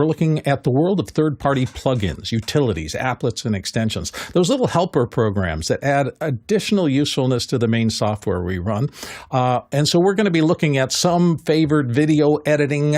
We're looking at the world of third-party plugins, utilities, applets, and extensions. Those little helper programs that add additional usefulness to the main software we run. And so we're going to be looking at some favored video editing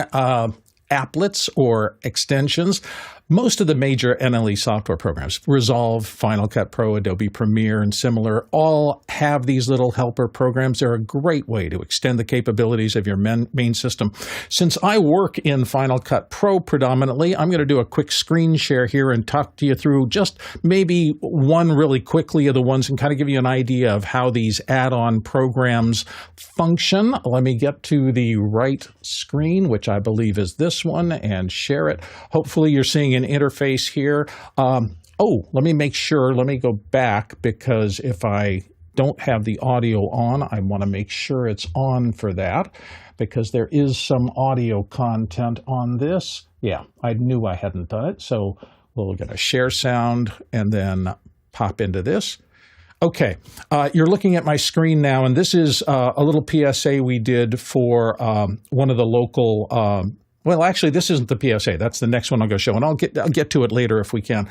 applets or extensions. Most of the major NLE software programs, Resolve, Final Cut Pro, Adobe Premiere, and similar, all have these little helper programs. They're a great way to extend the capabilities of your main system. Since I work in Final Cut Pro predominantly, I'm going to do a quick screen share here and talk to you through just maybe one really quickly of the ones and kind of give you an idea of how these add-on programs function. Let me get to the right screen, which I believe is this one, and share it. Hopefully you're seeing an interface here. Let me make sure. Let me go back, because if I don't have the audio on, I want to make sure it's on for that, because there is some audio content on this. Yeah, I knew I hadn't done it. So we'll get a share sound and then pop into this. Okay, you're looking at my screen now, and this is a little PSA we did for one of the local well, actually, this isn't the PSA. That's the next one I'll go show, and I'll get to it later if we can.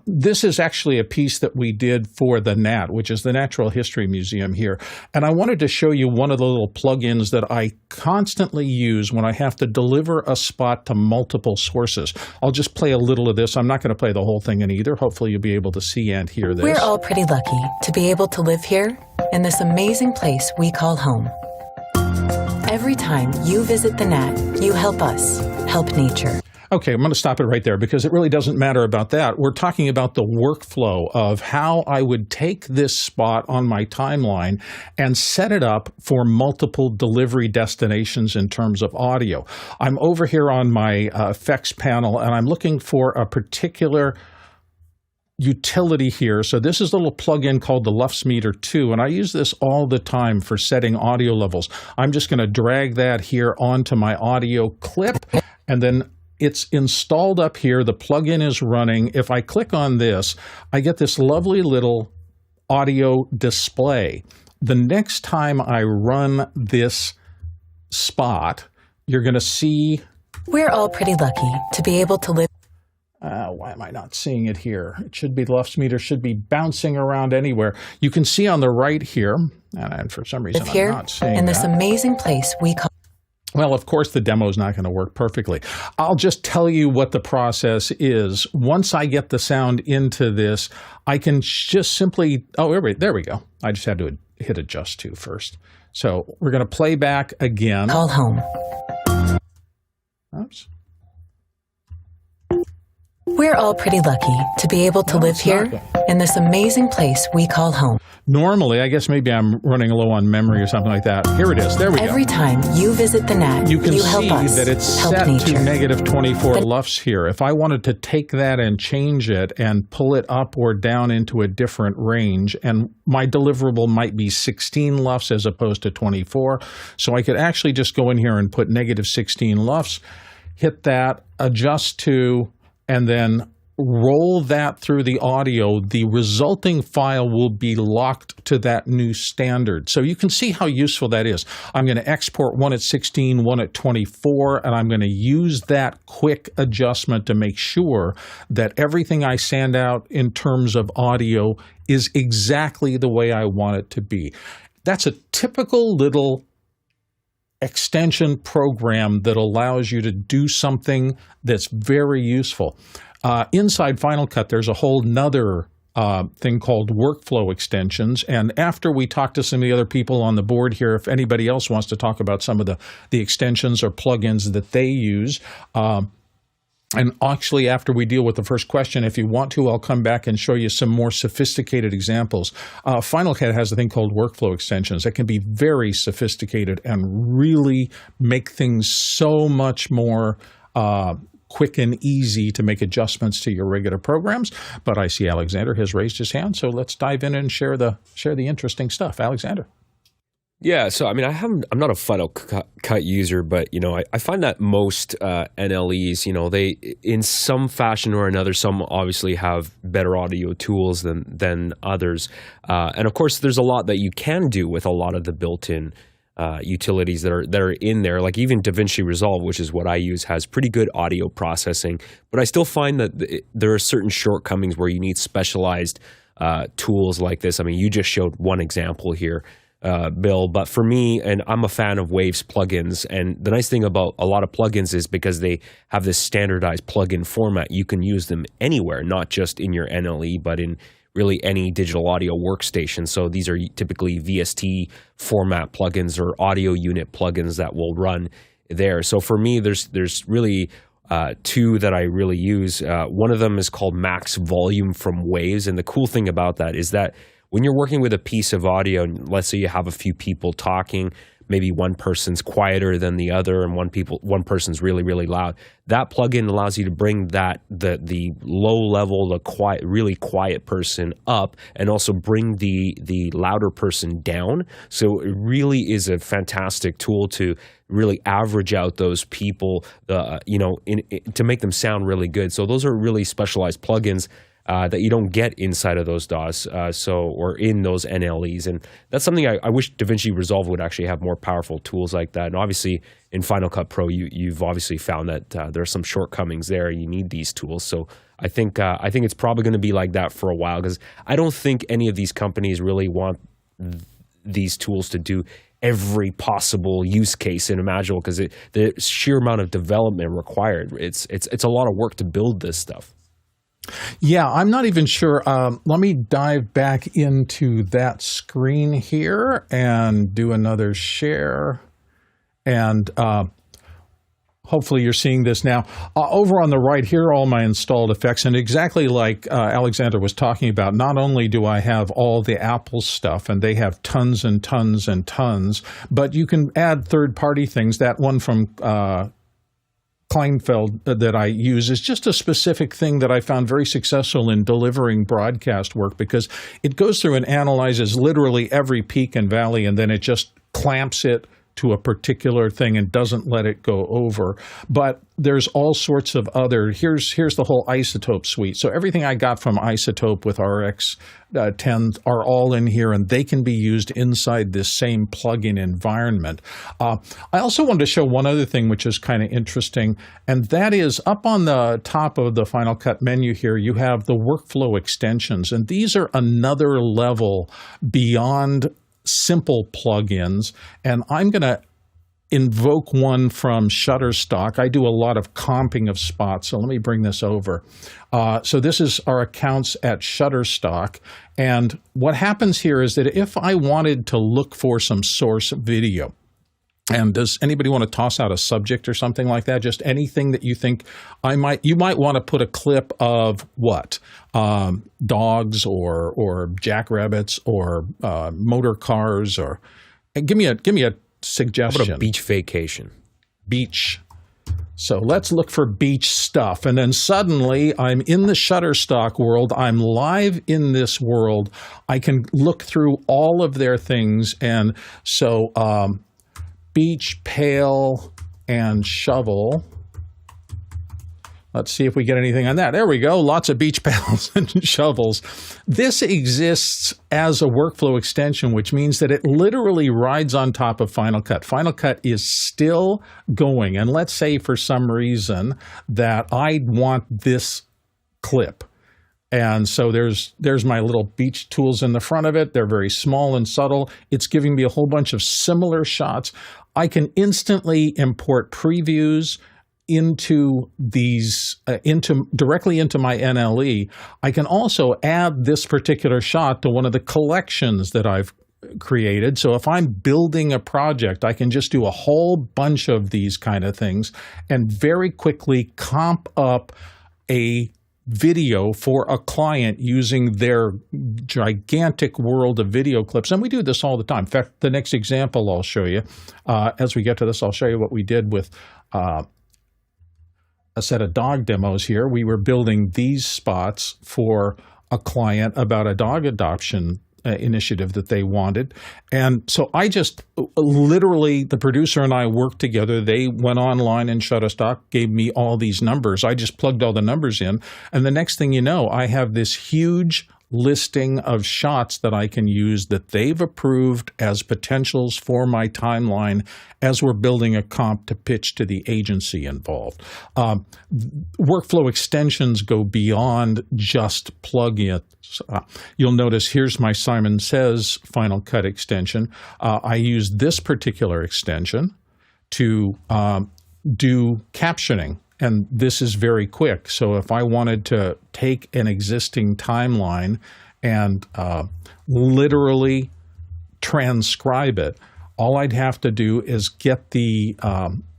This is actually a piece that we did for the NAT, which is the Natural History Museum here. And I wanted to show you one of the little plugins that I constantly use when I have to deliver a spot to multiple sources. I'll just play a little of this. I'm not going to play the whole thing in either. Hopefully you'll be able to see and hear this. We're all pretty lucky to be able to live here in this amazing place we call home. Every time you visit the NAT, you help us help nature. Okay, I'm going to stop it right there, because it really doesn't matter about that. We're talking about the workflow of how I would take this spot on my timeline and set it up for multiple delivery destinations in terms of audio. I'm over here on my effects panel, and I'm looking for a particular utility here. So this is a little plugin called the Lux Meter 2, and I use this all the time for setting audio levels. I'm just going to drag that here onto my audio clip, and then it's installed up here. The plugin is running. If I click on this, I get this lovely little audio display. The next time I run this spot, you're going to see... We're all pretty lucky to be able to live... Why am I not seeing it here? It should be, the Lux Meter should be bouncing around anywhere. You can see on the right here, and for some reason I'm not seeing in this amazing place we call... Well, of course, the demo is not going to work perfectly. I'll just tell you what the process is. Once I get the sound into this, I can just simply... Oh, there we go. I just had to hit adjust to first. So we're going to play back again. Call home. Oops. We're all pretty lucky to be able to live here in this amazing place we call home. Normally, I guess maybe I'm running low on memory or something like that. Here it is. There we go. Every time you visit the NAT, you can help see us that it's set to negative 24 LUFS here. If I wanted to take that and change it and pull it up or down into a different range, and my deliverable might be 16 LUFS as opposed to 24, so I could actually just go in here and put negative 16 LUFS, hit that, adjust to, and then roll that through the audio. The resulting file will be locked to that new standard. So you can see how useful that is. I'm going to export one at 16, one at 24, and I'm going to use that quick adjustment to make sure that everything I send out in terms of audio is exactly the way I want it to be. That's a typical little extension program that allows you to do something that's very useful. Inside Final Cut, there's a whole nother thing called workflow extensions. And after we talk to some of the other people on the board here, if anybody else wants to talk about some of the extensions or plugins that they use, and actually, after we deal with the first question, if you want to, I'll come back and show you some more sophisticated examples. Final Cut has a thing called workflow extensions that can be very sophisticated and really make things so much more quick and easy to make adjustments to your regular programs. But I see Alexander has raised his hand, so let's dive in and share the interesting stuff. Alexander. Yeah, so I mean, I'm not a Final Cut user, but I find that most NLEs, they in some fashion or another, some obviously have better audio tools than others, and of course, there's a lot that you can do with a lot of the built-in utilities that are in there. Like even Vinci Resolve, which is what I use, has pretty good audio processing. But I still find that there are certain shortcomings where you need specialized tools like this. I mean, you just showed one example here, Bill, but for me, and I'm a fan of Waves plugins, and the nice thing about a lot of plugins is because they have this standardized plugin format, you can use them anywhere, not just in your NLE, but in really any digital audio workstation. So these are typically VST format plugins or audio unit plugins that will run there. So for me, there's really two that I really use. One of them is called Max Volume from Waves, and the cool thing about that is that when you're working with a piece of audio, and let's say you have a few people talking, maybe one person's quieter than the other and one person's really, really loud, that plugin allows you to bring the low level, really quiet person up, and also bring the louder person down. So it really is a fantastic tool to really average out those people, to make them sound really good. So those are really specialized plugins that you don't get inside of those DAWs, or in those NLEs. And that's something I wish Vinci Resolve would actually have more powerful tools like that. And obviously in Final Cut Pro, you've obviously found that there are some shortcomings there. You need these tools. So I think it's probably going to be like that for a while, because I don't think any of these companies really want these tools to do every possible use case imaginable, because the sheer amount of development required, it's a lot of work to build this stuff. Yeah, I'm not even sure. Let me dive back into that screen here and do another share. And hopefully you're seeing this now. Over on the right here are all my installed effects. And exactly like Alexander was talking about, not only do I have all the Apple stuff, and they have tons and tons and tons, but you can add third-party things. That one from Kleinfeld that I use is just a specific thing that I found very successful in delivering broadcast work, because it goes through and analyzes literally every peak and valley, and then it just clamps it to a particular thing and doesn't let it go over. But there's all sorts of other, here's the whole Isotope suite. So everything I got from Isotope with RX 10 are all in here, and they can be used inside this same plugin environment. I also wanted to show one other thing which is kind of interesting, and that is up on the top of the Final Cut menu here, you have the workflow extensions, and these are another level beyond simple plugins, and I'm going to invoke one from Shutterstock. I do a lot of comping of spots, so let me bring this over. So this is our accounts at Shutterstock, and what happens here is that if I wanted to look for some source video, and does anybody want to toss out a subject or something like that? Just anything that you think you might want to put a clip of what? Dogs or jackrabbits or motor cars, or give me a suggestion. How about a beach vacation? Beach. So let's look for beach stuff. And then suddenly I'm in the Shutterstock world. I'm live in this world. I can look through all of their things. And so beach, pail, and shovel. Let's see if we get anything on that. There we go. Lots of beach pails and shovels. This exists as a workflow extension, which means that it literally rides on top of Final Cut. Final Cut is still going. And let's say for some reason that I want this clip. And so there's my little beach tools in the front of it. They're very small and subtle. It's giving me a whole bunch of similar shots. I can instantly import previews into these, directly into my NLE. I can also add this particular shot to one of the collections that I've created. So if I'm building a project, I can just do a whole bunch of these kind of things and very quickly comp up a video for a client using their gigantic world of video clips. And we do this all the time. In fact, the next example I'll show you, as we get to this, I'll show you what we did with a set of dog demos here. We were building these spots for a client about a dog adoption initiative that they wanted. And so I just literally, the producer and I worked together. They went online in Shutterstock, gave me all these numbers. I just plugged all the numbers in. And the next thing you know, I have this huge listing of shots that I can use that they've approved as potentials for my timeline as we're building a comp to pitch to the agency involved. Workflow extensions go beyond just plugins. You'll notice here's my Simon Says Final Cut extension. I use this particular extension to do captioning. And this is very quick. So if I wanted to take an existing timeline and literally transcribe it, all I'd have to do is get the,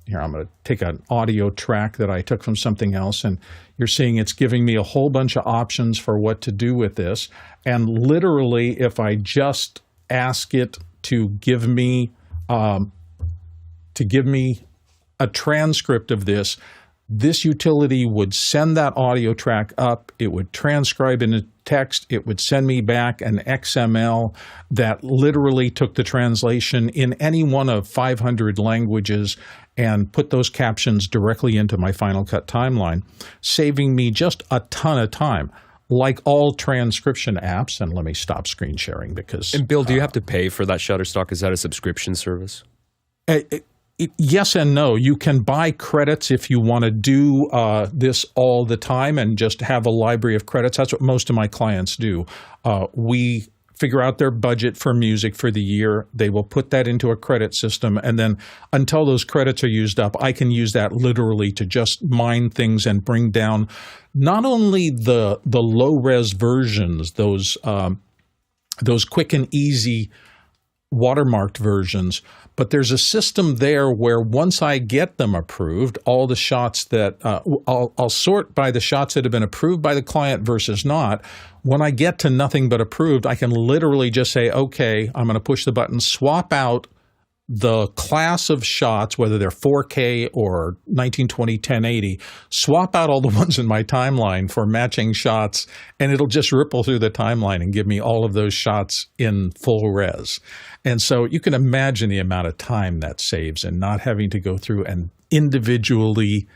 here, I'm going to take an audio track that I took from something else, and you're seeing it's giving me a whole bunch of options for what to do with this. And literally, if I just ask it to give me a transcript of this, this utility would send that audio track up, it would transcribe into text, it would send me back an XML that literally took the translation in any one of 500 languages and put those captions directly into my Final Cut timeline, saving me just a ton of time. Like all transcription apps, and let me stop screen sharing because... And Bill, do you have to pay for that Shutterstock? Is that a subscription service? Yes and no. You can buy credits if you want to do this all the time and just have a library of credits. That's what most of my clients do. We figure out their budget for music for the year. They will put that into a credit system. And then until those credits are used up, I can use that literally to just mine things and bring down not only the low-res versions, those quick and easy watermarked versions, but there's a system there where once I get them approved, all the shots that I'll sort by the shots that have been approved by the client versus not. When I get to nothing but approved, I can literally just say, okay, I'm going to push the button, swap out the class of shots, whether they're 4K or 1920 1080, swap out all the ones in my timeline for matching shots, and it'll just ripple through the timeline and give me all of those shots in full res. And so you can imagine the amount of time that saves and not having to go through and individually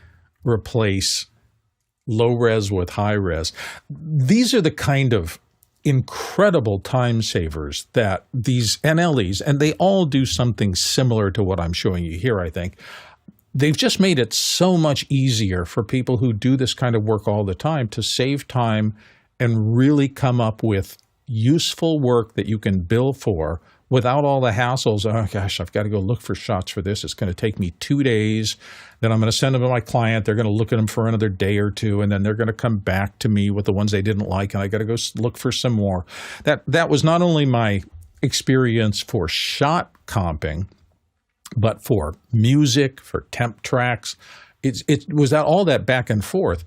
replace low res with high res. These are the kind of incredible time savers that these NLEs, and they all do something similar to what I'm showing you here, I think. They've just made it so much easier for people who do this kind of work all the time to save time and really come up with useful work that you can bill for without all the hassles. Oh gosh, I've got to go look for shots for this. It's going to take me 2 days. Then I'm going to send them to my client. They're going to look at them for another day or two, and then they're going to come back to me with the ones they didn't like, and I got to go look for some more. That was not only my experience for shot comping, but for music, for temp tracks. It was all that back and forth.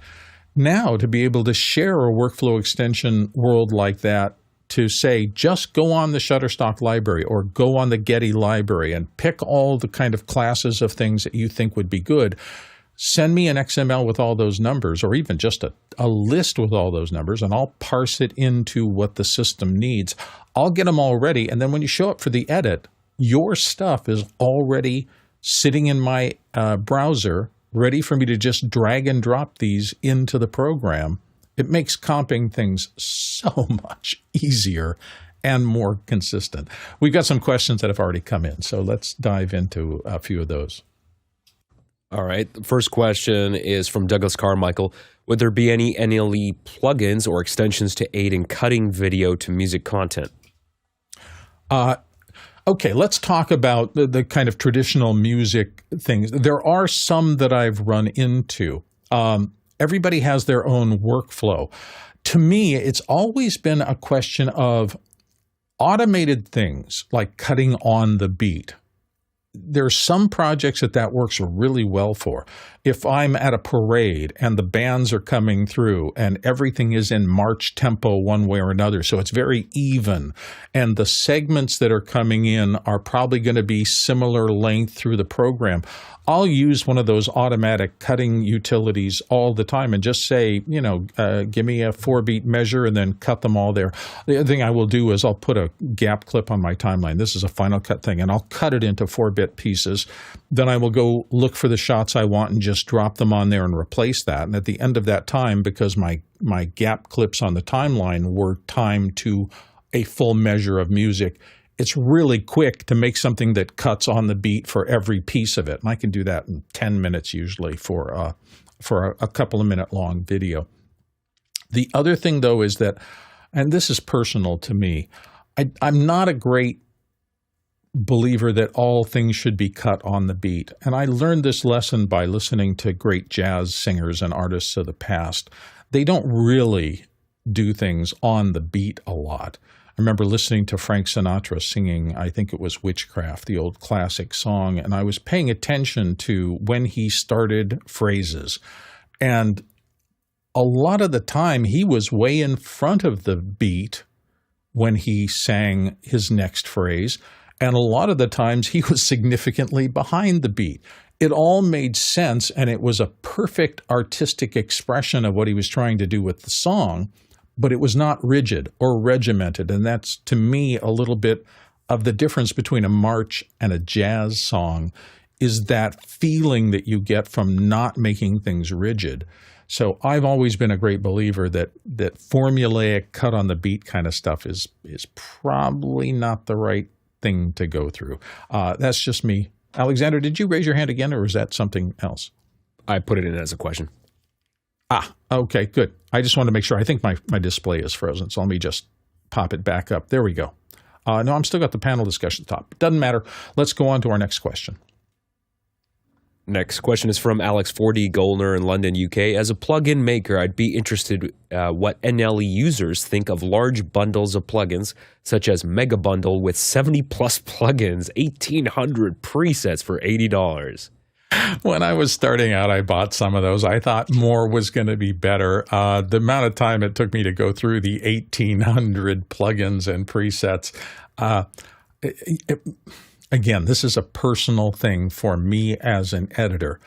Now, to be able to share a workflow extension world like that, to say, just go on the Shutterstock library or go on the Getty library and pick all the kind of classes of things that you think would be good. Send me an XML with all those numbers, or even just a list with all those numbers, and I'll parse it into what the system needs. I'll get them all ready, and then when you show up for the edit, your stuff is already sitting in my browser, ready for me to just drag and drop these into the program. It makes comping things so much easier and more consistent. We've got some questions that have already come in, so let's dive into a few of those. All right. The first question is from Douglas Carmichael. Would there be any NLE plugins or extensions to aid in cutting video to music content? Okay, let's talk about the kind of traditional music things. There are some that I've run into. Everybody has their own workflow. To me, it's always been a question of automated things like cutting on the beat. There are some projects that works really well for. If I'm at a parade and the bands are coming through and everything is in march tempo one way or another, so it's very even, and the segments that are coming in are probably going to be similar length through the program, I'll use one of those automatic cutting utilities all the time and just say, give me a 4-beat measure and then cut them all there. The other thing I will do is I'll put a gap clip on my timeline. This is a Final Cut thing, and I'll cut it into 4-bit pieces. Then I will go look for the shots I want and just just drop them on there and replace that. And at the end of that time, because my gap clips on the timeline were timed to a full measure of music, it's really quick to make something that cuts on the beat for every piece of it. And I can do that in 10 minutes usually for a couple of minute long video. The other thing, though, is that, and this is personal to me, I'm not a great believer that all things should be cut on the beat. And I learned this lesson by listening to great jazz singers and artists of the past. They don't really do things on the beat a lot. I remember listening to Frank Sinatra singing, I think it was Witchcraft, the old classic song, and I was paying attention to when he started phrases. And a lot of the time, he was way in front of the beat when he sang his next phrase. And a lot of the times he was significantly behind the beat. It all made sense, and it was a perfect artistic expression of what he was trying to do with the song, but it was not rigid or regimented. And that's, to me, a little bit of the difference between a march and a jazz song, is that feeling that you get from not making things rigid. So I've always been a great believer that formulaic cut on the beat kind of stuff is probably not the right thing to go through. That's just me. Alexander, did you raise your hand again, or is that something else? I put it in as a question. Okay, good. I just wanted to make sure. I think my display is frozen, so let me just pop it back up. There we go. No, I'm still got the panel discussion top. Doesn't matter. Let's go on to our next question. Next question is from Alex 4D Goldner in London, UK. As a plugin maker, I'd be interested what NLE users think of large bundles of plugins, such as Mega Bundle with 70 plus plugins, 1,800 presets for $80. When I was starting out, I bought some of those. I thought more was going to be better. The amount of time it took me to go through the 1,800 plugins and presets, again, this is a personal thing for me as an editor.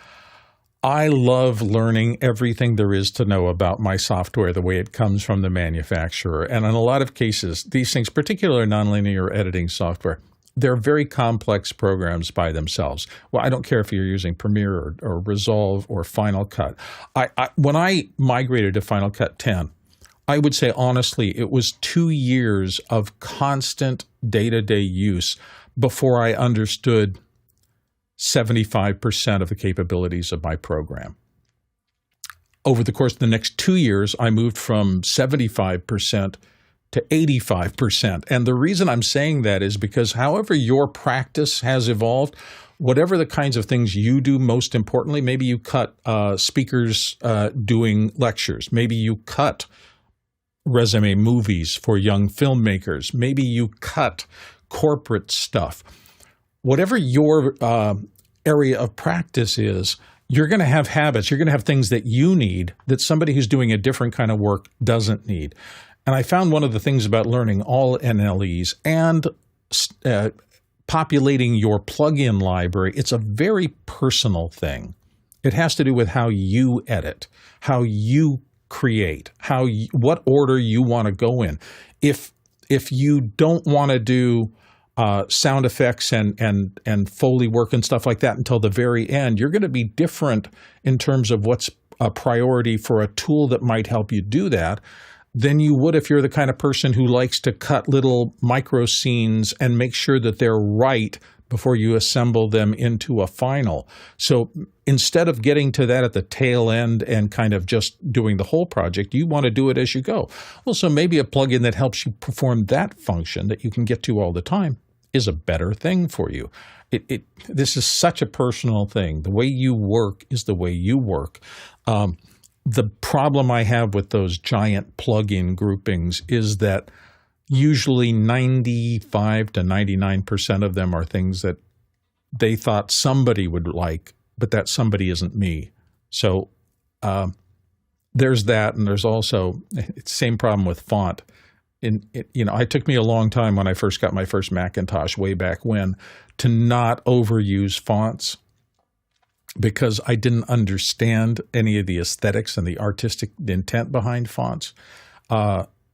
I love learning everything there is to know about my software, the way it comes from the manufacturer. And in a lot of cases, these things, particularly nonlinear editing software, they're very complex programs by themselves. Well, I don't care if you're using Premiere or Resolve or Final Cut. When I migrated to Final Cut 10, I would say honestly, it was 2 years of constant day-to-day use before I understood 75% of the capabilities of my program. Over the course of the next 2 years, I moved from 75% to 85%. And the reason I'm saying that is because however your practice has evolved, whatever the kinds of things you do most importantly, maybe you cut speakers doing lectures, maybe you cut resume movies for young filmmakers, maybe you cut corporate stuff. Whatever your area of practice is, you're going to have habits. You're going to have things that you need that somebody who's doing a different kind of work doesn't need. And I found one of the things about learning all NLEs and populating your plugin library, it's a very personal thing. It has to do with how you edit, how you create, what order you want to go in. If you don't want to do sound effects and Foley work and stuff like that until the very end, you're going to be different in terms of what's a priority for a tool that might help you do that than you would if you're the kind of person who likes to cut little micro scenes and make sure that they're right before you assemble them into a final. So instead of getting to that at the tail end and kind of just doing the whole project, you want to do it as you go. Well, so maybe a plugin that helps you perform that function that you can get to all the time is a better thing for you. This is such a personal thing. The way you work is the way you work. The problem I have with those giant plugin groupings is that usually 95 to 99% of them are things that they thought somebody would like, but that somebody isn't me. So there's that, and there's also it's the same problem with font. It took me a long time when I first got my first Macintosh way back when to not overuse fonts because I didn't understand any of the aesthetics and the artistic intent behind fonts.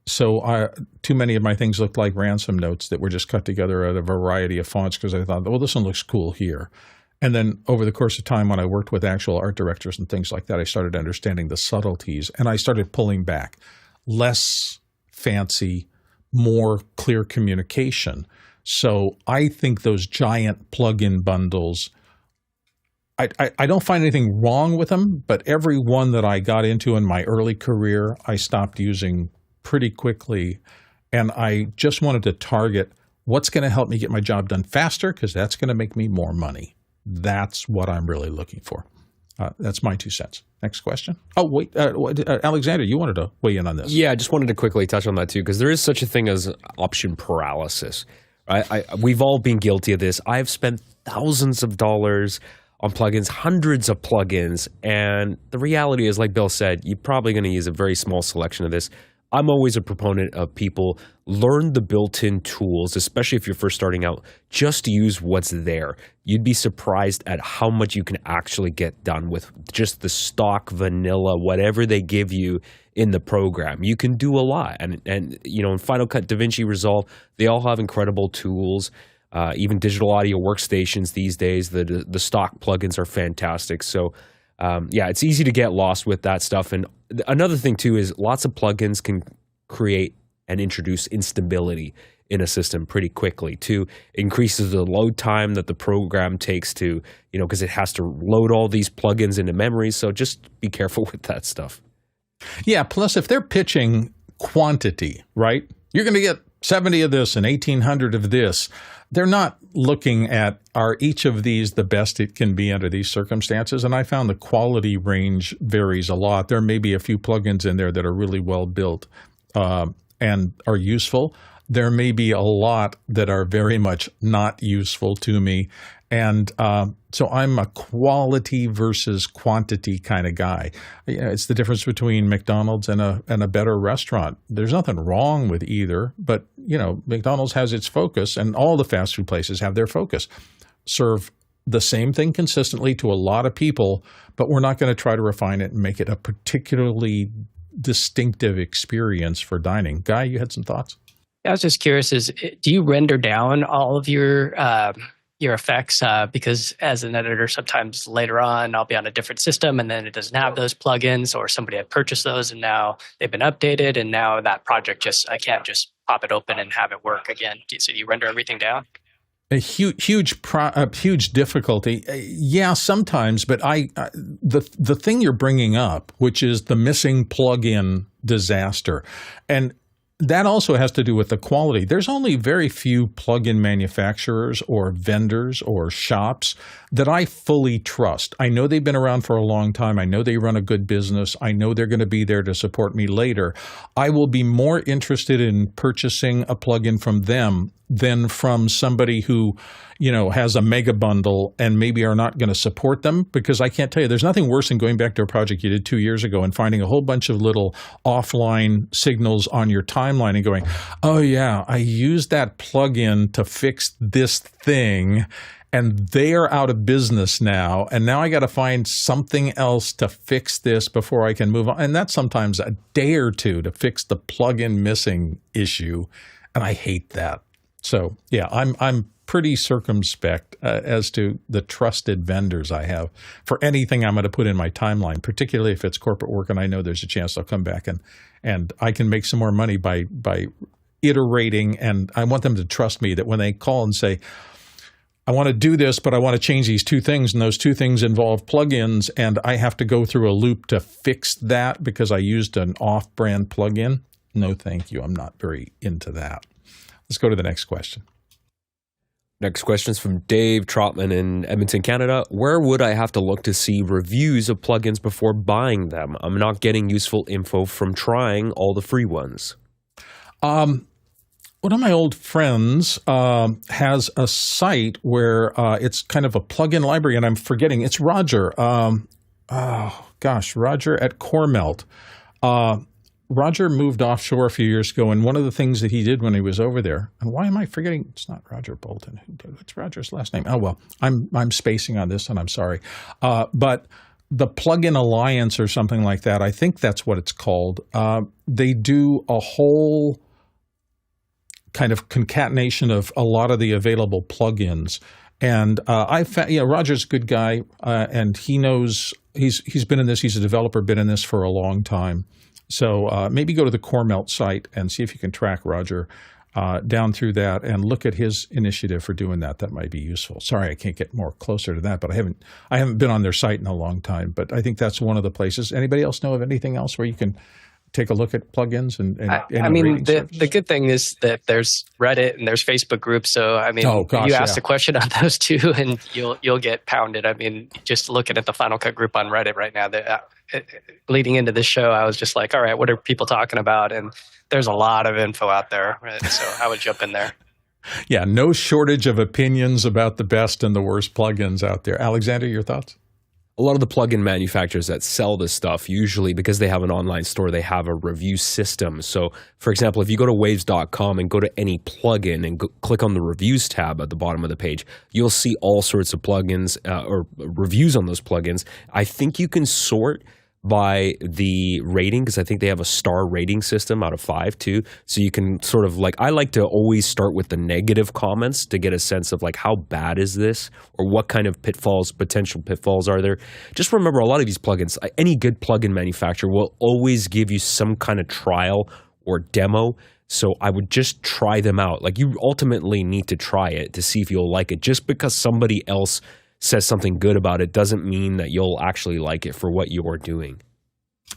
So too many of my things looked like ransom notes that were just cut together out of a variety of fonts because I thought, well, this one looks cool here. And then over the course of time, when I worked with actual art directors and things like that, I started understanding the subtleties, and I started pulling back. Less fancy, more clear communication. So I think those giant plugin bundles, I don't find anything wrong with them, but every one that I got into in my early career, I stopped using pretty quickly. And I just wanted to target what's going to help me get my job done faster, because that's going to make me more money. That's what I'm really looking for. That's my 2 cents. Next question. Oh, wait, Alexander, you wanted to weigh in on this. Yeah, I just wanted to quickly touch on that too, because there is such a thing as option paralysis. We've all been guilty of this. I've spent thousands of dollars on plugins, hundreds of plugins, and the reality is, like Bill said, you're probably going to use a very small selection of this. I'm always a proponent of people learn the built-in tools, especially if you're first starting out. Just use what's there. You'd be surprised at how much you can actually get done with just the stock vanilla, whatever they give you in the program. You can do a lot. And you know, in Final Cut, Vinci Resolve, they all have incredible tools. Even digital audio workstations these days, the stock plugins are fantastic. So yeah, it's easy to get lost with that stuff. And another thing too is lots of plugins can create and introduce instability in a system pretty quickly too. Increases the load time that the program takes to, you know, because it has to load all these plugins into memory. So just be careful with that stuff. Yeah, plus if they're pitching quantity, right? You're going to get 70 of this and 1,800 of this. They're not looking at, are each of these the best it can be under these circumstances? And I found the quality range varies a lot. There may be a few plugins in there that are really well built and are useful. There may be a lot that are very much not useful to me. And so I'm a quality versus quantity kind of guy. You know, it's the difference between McDonald's and a better restaurant. There's nothing wrong with either, but you know, McDonald's has its focus, and all the fast food places have their focus. Serve the same thing consistently to a lot of people, but we're not going to try to refine it and make it a particularly distinctive experience for dining. Guy, you had some thoughts? I was just curious: do you render down all of your effects? Because as an editor, sometimes later on I'll be on a different system and then it doesn't have those plugins, or somebody had purchased those and now they've been updated, and now that project I can't just pop it open and have it work again. So do you render everything down? A huge difficulty. Yeah, sometimes, but the thing you're bringing up, which is the missing plugin disaster, and that also has to do with the quality. There's only very few plugin manufacturers or vendors or shops that I fully trust. I know they've been around for a long time. I know they run a good business. I know they're going to be there to support me later. I will be more interested in purchasing a plugin from them than from somebody who, you know, has a mega bundle and maybe are not going to support them, because I can't tell you, there's nothing worse than going back to a project you did 2 years ago and finding a whole bunch of little offline signals on your timeline and going, oh yeah, I used that plugin to fix this thing and they are out of business now. And now I got to find something else to fix this before I can move on. And that's sometimes a day or two to fix the plugin missing issue. And I hate that. So yeah, I'm pretty circumspect as to the trusted vendors I have for anything I'm going to put in my timeline, particularly if it's corporate work and I know there's a chance I'll come back and I can make some more money by iterating. And I want them to trust me that when they call and say, I want to do this, but I want to change these 2 things, and those 2 things involve plugins, and I have to go through a loop to fix that because I used an off-brand plugin. No, thank you. I'm not very into that. Let's go to the next question. Next question is from Dave Trotman in Edmonton, Canada. Where would I have to look to see reviews of plugins before buying them? I'm not getting useful info from trying all the free ones. One of my old friends has a site where it's kind of a plugin library, and I'm forgetting. It's Roger. Roger at CoreMelt. Roger moved offshore a few years ago, and one of the things that he did when he was over there, and why am I forgetting? It's not Roger Bolton. What's Roger's last name? Oh, well, I'm spacing on this, and I'm sorry. But the Plugin Alliance or something like that, I think that's what it's called. They do a whole kind of concatenation of a lot of the available plugins. And I found, Roger's a good guy, and he knows he's been in this. He's a developer, been in this for a long time. So maybe go to the Core Melt site and see if you can track Roger down through that and look at his initiative for doing that. That might be useful. Sorry, I can't get more closer to that, but I haven't been on their site in a long time. But I think that's one of the places. Anybody else know of anything else where you can take a look at plugins and I mean, the good thing is that there's Reddit and there's Facebook groups. So I mean, you ask a question on those two, and you'll get pounded. I mean, just looking at the Final Cut group on Reddit right now, leading into this show, I was just like, all right, what are people talking about? And there's a lot of info out there, right? So I would jump in there. Yeah, no shortage of opinions about the best and the worst plugins out there. Alexander, your thoughts? A lot of the plugin manufacturers that sell this stuff, usually because they have an online store, they have a review system. So, for example, if you go to waves.com and go to any plugin and click on the reviews tab at the bottom of the page, you'll see all sorts of plugins or reviews on those plugins. I think you can sort by the rating, because I think they have a star rating system out of 5 too. So you can sort of I like to always start with the negative comments to get a sense of how bad is this, or what kind of potential pitfalls are there. Just remember, a lot of these plugins, any good plugin manufacturer will always give you some kind of trial or demo. So I would just try them out. You ultimately need to try it to see if you'll like it. Just because somebody else says something good about it doesn't mean that you'll actually like it for what you're doing.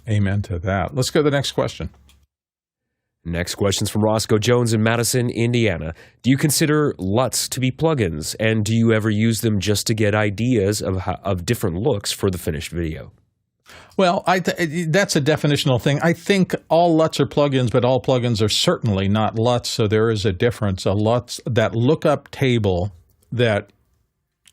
Amen to that. Let's go to the next question. Next question's from Roscoe Jones in Madison, Indiana. Do you consider Luts to be plugins, and do you ever use them just to get ideas of different looks for the finished video? Well, that's a definitional thing. I think all Luts are plugins, but all plugins are certainly not Luts, so there is a difference. A Luts, that lookup table that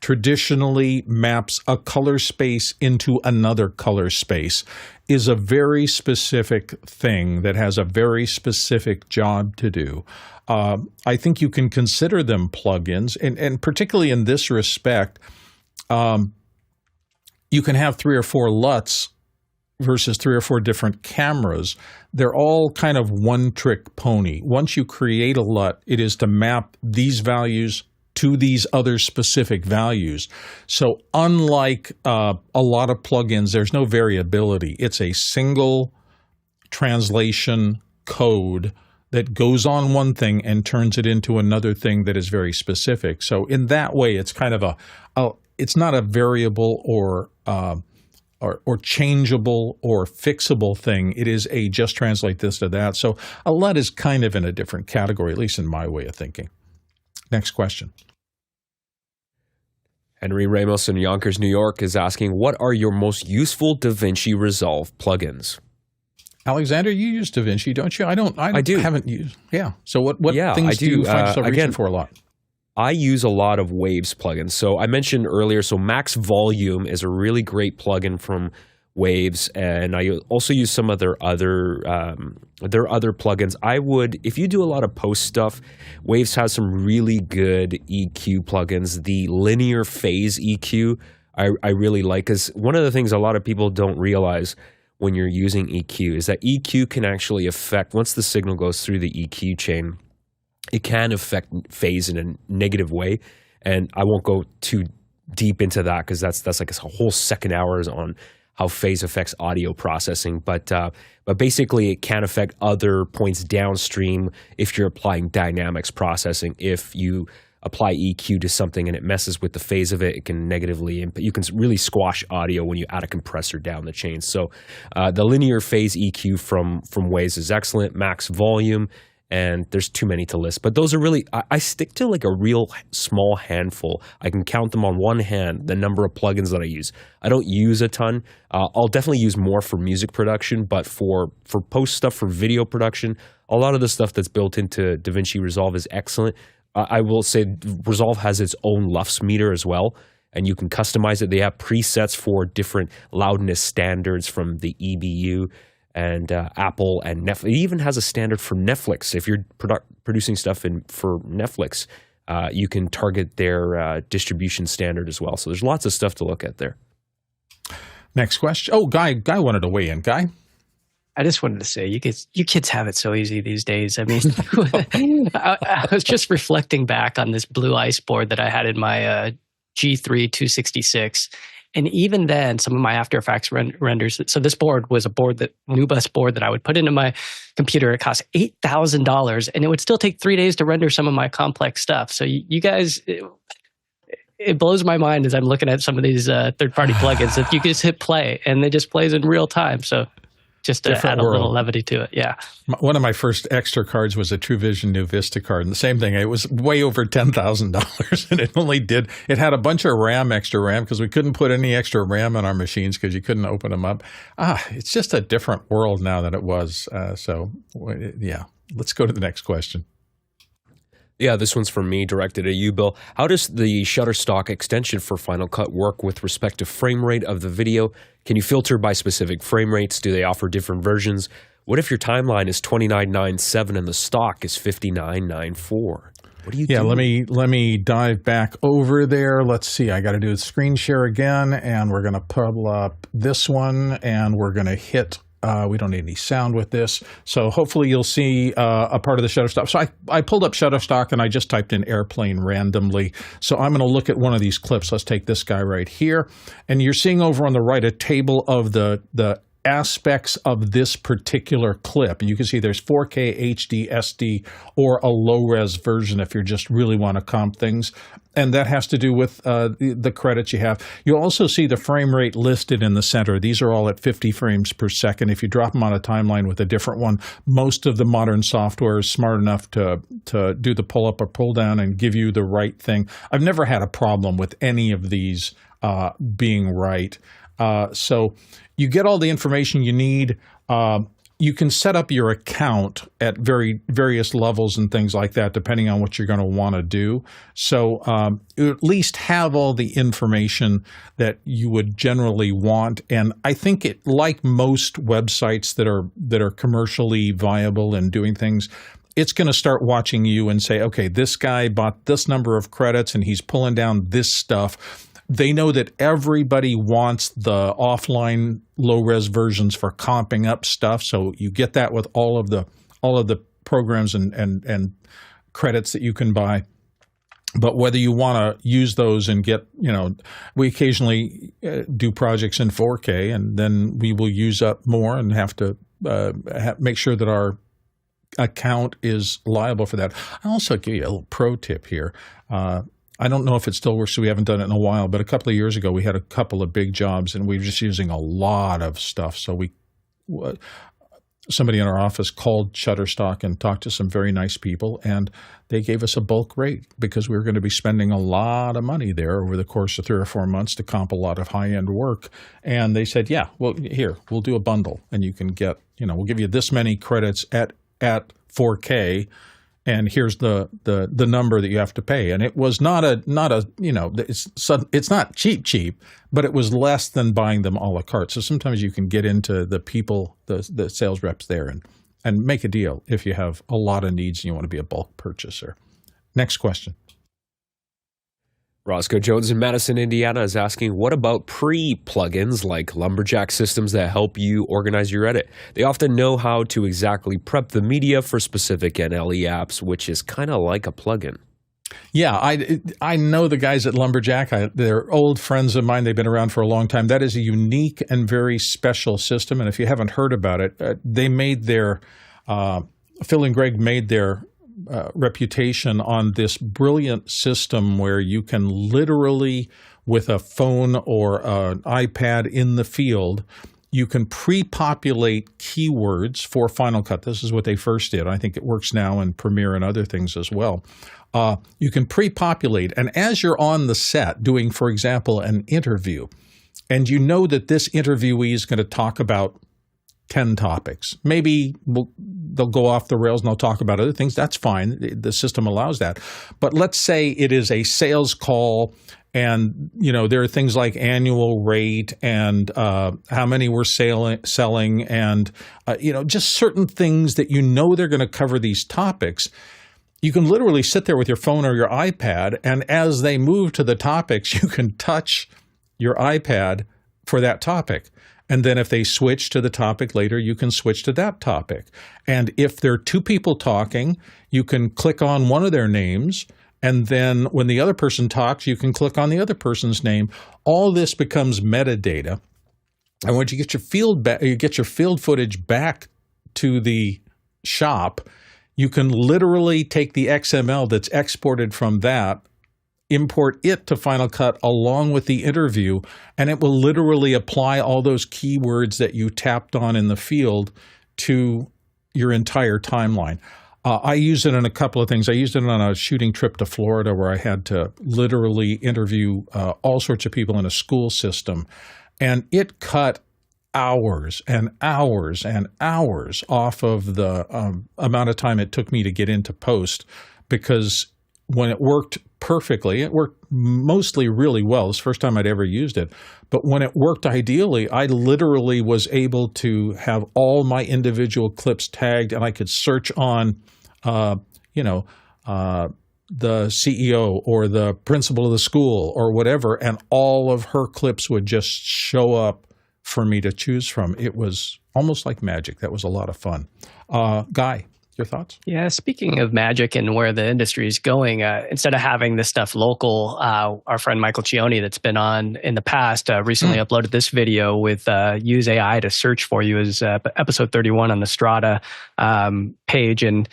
traditionally maps a color space into another color space, is a very specific thing that has a very specific job to do. I think you can consider them plugins, and particularly in this respect, you can have 3 or 4 LUTs versus 3 or 4 different cameras. They're all kind of one-trick pony. Once you create a LUT, it is to map these values to these other specific values. So unlike a lot of plugins, there's no variability. It's a single translation code that goes on one thing and turns it into another thing that is very specific. So in that way, it's kind of it's not a variable or changeable or fixable thing. It is a just translate this to that. So a LUT is kind of in a different category, at least in my way of thinking. Next question. Henry Ramos in Yonkers, New York is asking, what are your most useful DaVinci Resolve plugins? Alexander, you use DaVinci, don't you? I do. Haven't used. Yeah. So what things do you find yourself reaching for a lot? I use a lot of Waves plugins. So I mentioned earlier, so Max Volume is a really great plugin from Waves, and I also use some of their other plugins. If you do a lot of post stuff, Waves has some really good EQ plugins. The linear phase EQ I really like, because one of the things a lot of people don't realize when you're using EQ is that EQ can actually affect, once the signal goes through the EQ chain, it can affect phase in a negative way. And I won't go too deep into that because that's like a whole second hours on how phase affects audio processing, but basically it can affect other points downstream if you're applying dynamics processing. If you apply EQ to something and it messes with the phase of it, it can negatively you can really squash audio when you add a compressor down the chain. So the linear phase EQ from Waves is excellent. Max Volume, and there's too many to list. But those are really, I stick to like a real small handful. I can count them on one hand, the number of plugins that I use. I don't use a ton. I'll definitely use more for music production, but for post stuff, for video production, a lot of the stuff that's built into DaVinci Resolve is excellent. I will say Resolve has its own LUFS meter as well, and you can customize it. They have presets for different loudness standards from the EBU and Apple and Netflix. It even has a standard for Netflix. If you're producing stuff for Netflix, you can target their distribution standard as well. So there's lots of stuff to look at there. Next question. Oh, Guy wanted to weigh in. Guy? I just wanted to say, you kids have it so easy these days. I mean, I was just reflecting back on this blue ice board that I had in my G3 266. And even then, some of my After Effects renders. So this board was a new bus board that I would put into my computer. It cost $8,000, and it would still take 3 days to render some of my complex stuff. So you guys, it blows my mind as I'm looking at some of these third-party plugins that you can just hit play, and it just plays in real time. So just to add a little levity to it, yeah. One of my first extra cards was a True Vision New Vista card, and the same thing. It was way over $10,000, and it had a bunch of extra RAM, because we couldn't put any extra RAM on our machines because you couldn't open them up. It's just a different world now than it was. Yeah, let's go to the next question. Yeah, this one's from me, directed at you, Bill. How does the Shutterstock extension for Final Cut work with respect to frame rate of the video? Can you filter by specific frame rates? Do they offer different versions? What if your timeline is 29.97 and the stock is 59.94? What do you do? Let me dive back over there. Let's see. I got to do a screen share again, and we're going to pull up this one, and we're going to hit. We don't need any sound with this. So hopefully you'll see a part of the Shutterstock. So I pulled up Shutterstock and I just typed in airplane randomly. So I'm going to look at one of these clips. Let's take this guy right here. And you're seeing over on the right a table of the aspects of this particular clip. And you can see there's 4K, HD, SD, or a low-res version if you just really want to comp things. And that has to do with the credits you have. You'll also see the frame rate listed in the center. These are all at 50 frames per second. If you drop them on a timeline with a different one, most of the modern software is smart enough to do the pull-up or pull-down and give you the right thing. I've never had a problem with any of these being right. So you get all the information you need. You can set up your account at various levels and things like that, depending on what you're going to want to do. So you at least have all the information that you would generally want. And I think it, like most websites that are commercially viable and doing things, it's going to start watching you and say, okay, this guy bought this number of credits and he's pulling down this stuff. They know that everybody wants the offline low-res versions for comping up stuff, so you get that with all of the programs and credits that you can buy. But whether you want to use those and get, we occasionally do projects in 4K, and then we will use up more and have to make sure that our account is liable for that. I'll also give you a little pro tip here. I don't know if it still works, so we haven't done it in a while, but a couple of years ago we had a couple of big jobs and we were just using a lot of stuff. So somebody in our office called Shutterstock and talked to some very nice people, and they gave us a bulk rate because we were going to be spending a lot of money there over the course of 3 or 4 months to comp a lot of high-end work. And they said, yeah, well, here, we'll do a bundle and you can get, we'll give you this many credits at 4K. And here's the number that you have to pay. And it was not a it's not cheap, but it was less than buying them a la carte. So sometimes you can get into the people, the sales reps there and make a deal if you have a lot of needs and you want to be a bulk purchaser. Next question. Roscoe Jones in Madison, Indiana is asking, what about pre-plugins like Lumberjack systems that help you organize your edit? They often know how to exactly prep the media for specific NLE apps, which is kind of like a plugin. Yeah, I know the guys at Lumberjack. They're old friends of mine. They've been around for a long time. That is a unique and very special system. And if you haven't heard about it, they made their Phil and Greg made their reputation on this brilliant system where you can literally, with a phone or an iPad in the field, you can pre-populate keywords for Final Cut. This is what they first did. I think it works now in Premiere and other things as well. You can pre-populate, and as you're on the set doing, for example, an interview, and you know that this interviewee is going to talk about 10 topics. Maybe they'll go off the rails and they'll talk about other things. That's fine. The system allows that. But let's say it is a sales call and, there are things like annual rate and how many we're selling and, just certain things that they're going to cover these topics. You can literally sit there with your phone or your iPad, and as they move to the topics, you can touch your iPad for that topic. And then if they switch to the topic later, you can switch to that topic. And if there are two people talking, you can click on one of their names. And then when the other person talks, you can click on the other person's name. All this becomes metadata. And once you get your field footage back to the shop, you can literally take the XML that's exported from that, import it to Final Cut along with the interview, and it will literally apply all those keywords that you tapped on in the field to your entire timeline. I use it in a couple of things. I used it on a shooting trip to Florida where I had to literally interview all sorts of people in a school system, and it cut hours and hours and hours off of the amount of time it took me to get into post, because when it worked perfectly, it worked mostly really well. It's the first time I'd ever used it. But when it worked ideally, I literally was able to have all my individual clips tagged, and I could search on, the CEO or the principal of the school or whatever, and all of her clips would just show up for me to choose from. It was almost like magic. That was a lot of fun. Guy, your thoughts? Yeah, speaking of magic and where the industry is going, instead of having this stuff local, our friend Michael Cioni that's been on in the past recently uploaded this video with use AI to search for you as episode 31 on the Strata page. And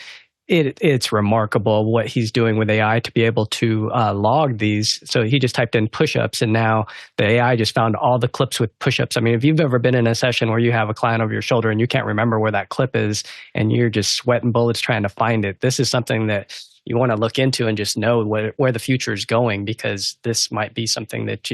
it's remarkable what he's doing with AI to be able to log these. So he just typed in push-ups, and now the AI just found all the clips with push-ups. I mean, if you've ever been in a session where you have a client over your shoulder and you can't remember where that clip is and you're just sweating bullets trying to find it, this is something that you want to look into and just know where the future is going, because this might be something that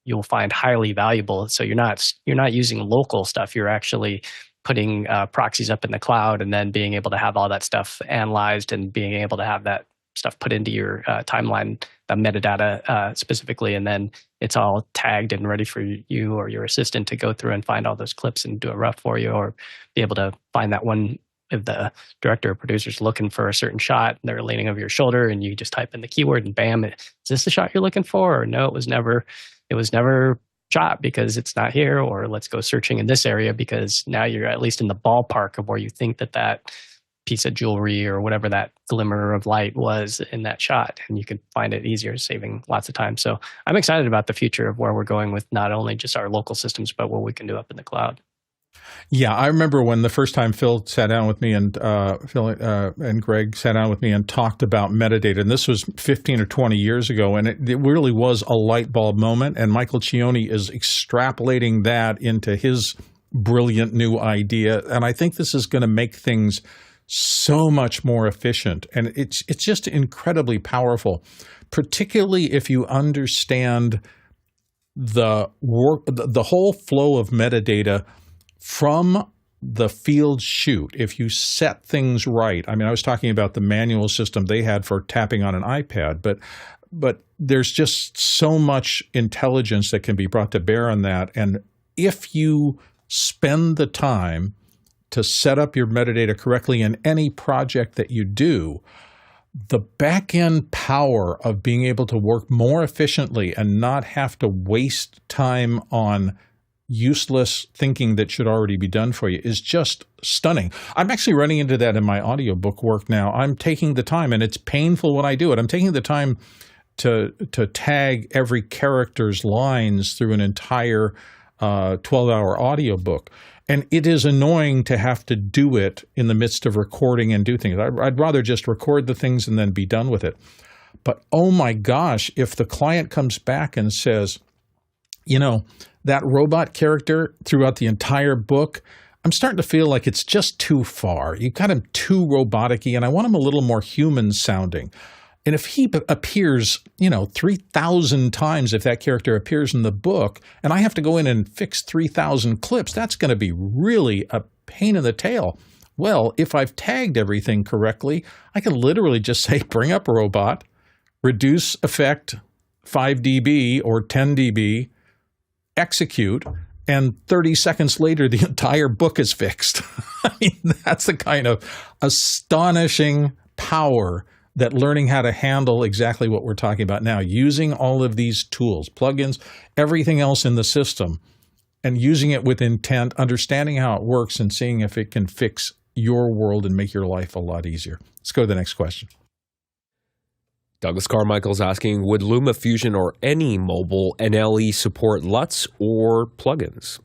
you'll find highly valuable. So you're not using local stuff. You're actually putting proxies up in the cloud and then being able to have all that stuff analyzed and being able to have that stuff put into your timeline, the metadata specifically, and then it's all tagged and ready for you or your assistant to go through and find all those clips and do a rough for you, or be able to find that one if the director or producer's looking for a certain shot and they're leaning over your shoulder and you just type in the keyword and bam, is this the shot you're looking for? Or no, it was never shot because it's not here, or let's go searching in this area because now you're at least in the ballpark of where you think that piece of jewelry or whatever that glimmer of light was in that shot, and you can find it easier, saving lots of time. So I'm excited about the future of where we're going with not only just our local systems, but what we can do up in the cloud. Yeah, I remember when the first time Phil sat down with me and Greg sat down with me and talked about metadata, and this was 15 or 20 years ago, and it really was a light bulb moment, and Michael Cioni is extrapolating that into his brilliant new idea, and I think this is going to make things so much more efficient, and it's just incredibly powerful, particularly if you understand the whole flow of metadata from the field shoot. If you set things right, I mean, I was talking about the manual system they had for tapping on an iPad, but there's just so much intelligence that can be brought to bear on that. And if you spend the time to set up your metadata correctly in any project that you do, the back-end power of being able to work more efficiently and not have to waste time on useless thinking that should already be done for you is just stunning. I'm actually running into that in my audiobook work now. I'm taking the time, and it's painful when I do it. I'm taking the time to tag every character's lines through an entire 12-hour audiobook. And it is annoying to have to do it in the midst of recording and do things. I'd rather just record the things and then be done with it. But oh my gosh, if the client comes back and says, that robot character throughout the entire book, I'm starting to feel like it's just too far. You got him too robotic-y, and I want him a little more human sounding. And if he appears, 3,000 times, if that character appears in the book, and I have to go in and fix 3,000 clips, that's going to be really a pain in the tail. Well, if I've tagged everything correctly, I can literally just say, bring up a robot, reduce effect 5 dB or 10 dB, execute, and 30 seconds later, the entire book is fixed. I mean, that's the kind of astonishing power that learning how to handle exactly what we're talking about now, using all of these tools, plugins, everything else in the system, and using it with intent, understanding how it works, and seeing if it can fix your world and make your life a lot easier. Let's go to the next question. Douglas Carmichael's asking, would LumaFusion or any mobile NLE support Luts or plugins?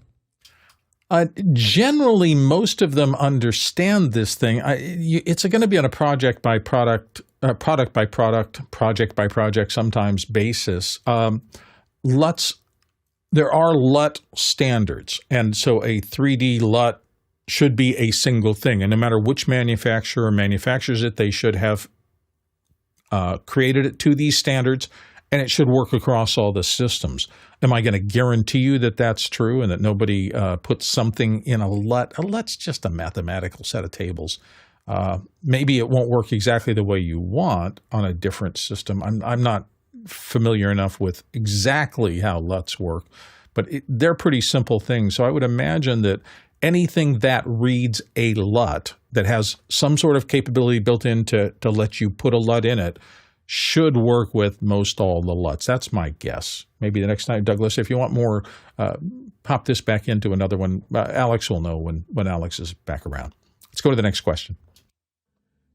Generally, most of them understand this thing. It's going to be on a project by project, project by project, sometimes basis. Luts, there are LUT standards, and so a 3D LUT should be a single thing. And no matter which manufacturer manufactures it, they should have created it to these standards, and it should work across all the systems. Am I going to guarantee you that that's true and that nobody puts something in a LUT? A LUT's just a mathematical set of tables. Maybe it won't work exactly the way you want on a different system. I'm not familiar enough with exactly how LUTs work, but they're pretty simple things. So I would imagine that anything that reads a LUT that has some sort of capability built in to let you put a LUT in it should work with most all the LUTs. That's my guess. Maybe the next time, Douglas, if you want more, pop this back into another one. Alex will know when Alex is back around. Let's go to the next question.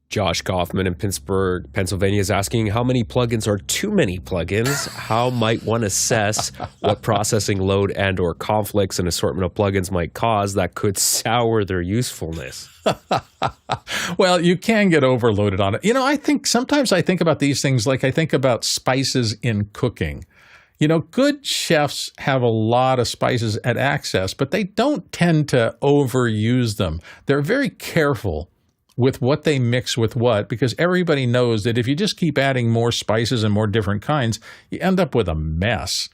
Josh Kaufman in Pittsburgh, Pennsylvania is asking, how many plugins are too many plugins? How might one assess what processing load and or conflicts an assortment of plugins might cause that could sour their usefulness? Well, you can get overloaded on it. Sometimes I think about these things like I think about spices in cooking. Good chefs have a lot of spices at access, but they don't tend to overuse them. They're very careful with what they mix with what, because everybody knows that if you just keep adding more spices and more different kinds, you end up with a mess.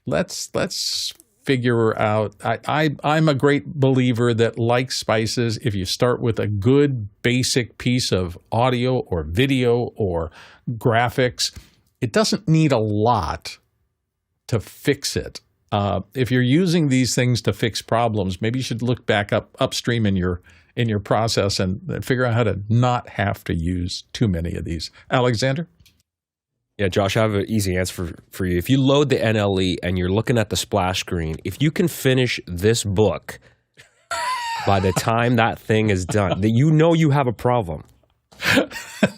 Let's figure out. I'm a great believer that, like spices, if you start with a good basic piece of audio or video or graphics, it doesn't need a lot to fix it. If you're using these things to fix problems, maybe you should look back upstream in your process and figure out how to not have to use too many of these. Alexander? Yeah, Josh, I have an easy answer for you. If you load the NLE and you're looking at the splash screen, if you can finish this book by the time that thing is done, that you have a problem.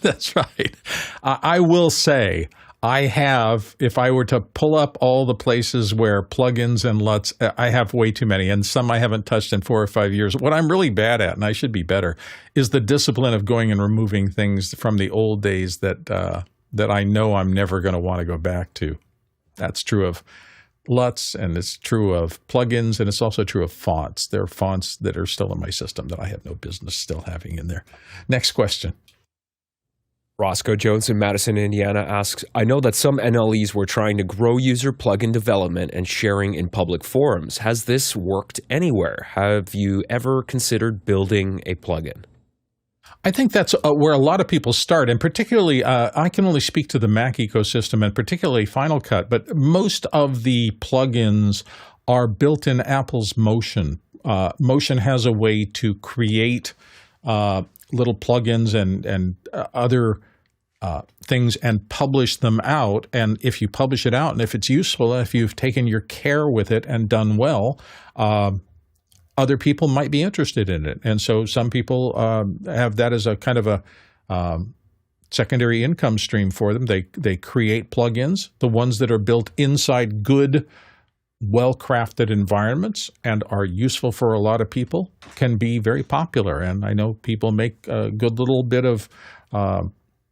That's right. I will say, if I were to pull up all the places where plugins and LUTs, I have way too many, and some I haven't touched in 4 or 5 years. What I'm really bad at, and I should be better, is the discipline of going and removing things from the old days that I know I'm never going to want to go back to. That's true of LUTs, and it's true of plugins, and it's also true of fonts. There are fonts that are still in my system that I have no business still having in there. Next question. Roscoe Jones in Madison, Indiana asks, I know that some NLEs were trying to grow user plugin development and sharing in public forums. Has this worked anywhere? Have you ever considered building a plugin? I think that's where a lot of people start, and particularly, I can only speak to the Mac ecosystem and particularly Final Cut, but most of the plugins are built in Apple's Motion. Motion has a way to create little plugins and other things and publish them out. And if you publish it out and if it's useful, if you've taken your care with it and done well, other people might be interested in it. And so some people have that as a kind of a secondary income stream for them. They create plugins. The ones that are built inside good, well-crafted environments and are useful for a lot of people can be very popular. And I know people make a good little bit of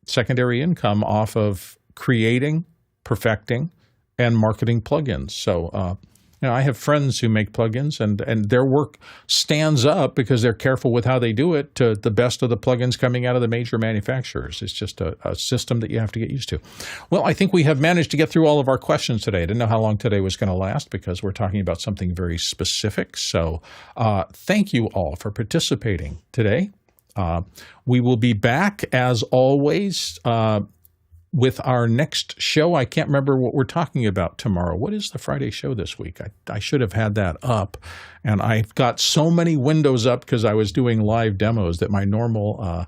secondary income off of creating, perfecting, and marketing plugins. So, I have friends who make plugins, and their work stands up because they're careful with how they do it to the best of the plugins coming out of the major manufacturers. It's just a system that you have to get used to. Well, I think we have managed to get through all of our questions today. I didn't know how long today was going to last because we're talking about something very specific. So thank you all for participating today. We will be back, as always, with our next show. I can't remember what we're talking about tomorrow. What is the Friday show this week? I should have had that up. And I've got so many windows up because I was doing live demos that my normal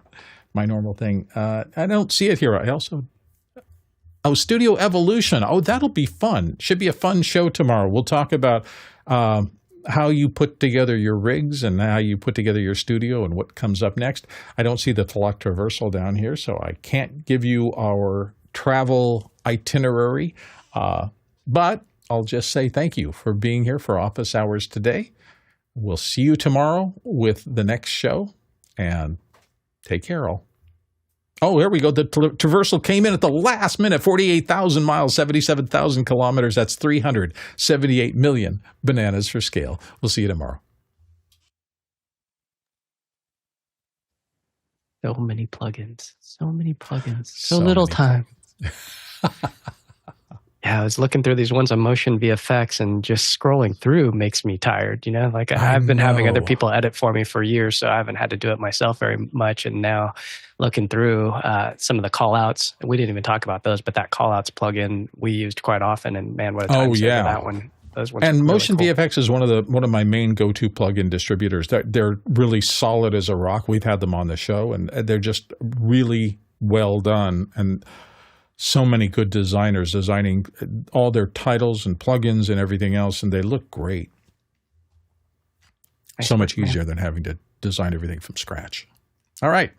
thing, I don't see it here. Studio Evolution. Oh, that'll be fun. Should be a fun show tomorrow. We'll talk about how you put together your rigs and how you put together your studio and what comes up next. I don't see the Telect Traversal down here, so I can't give you our travel itinerary. But I'll just say thank you for being here for Office Hours today. We'll see you tomorrow with the next show, and take care all. Oh, here we go. The Traversal came in at the last minute, 48,000 miles, 77,000 kilometers. That's 378 million bananas for scale. We'll see you tomorrow. So many plugins. So little time. Yeah, I was looking through these ones on Motion VFX, and just scrolling through makes me tired. You know, like I've been having other people edit for me for years, so I haven't had to do it myself very much. And now looking through some of the call outs, we didn't even talk about those, but that call outs plugin we used quite often. And man, what a time saver that one. Those ones and really Motion cool. VFX is one of my main go-to plugin distributors. They're really solid as a rock. We've had them on the show, and they're just really well done. And so many good designers designing all their titles and plugins and everything else, and they look great. So much easier than having to design everything from scratch. All right.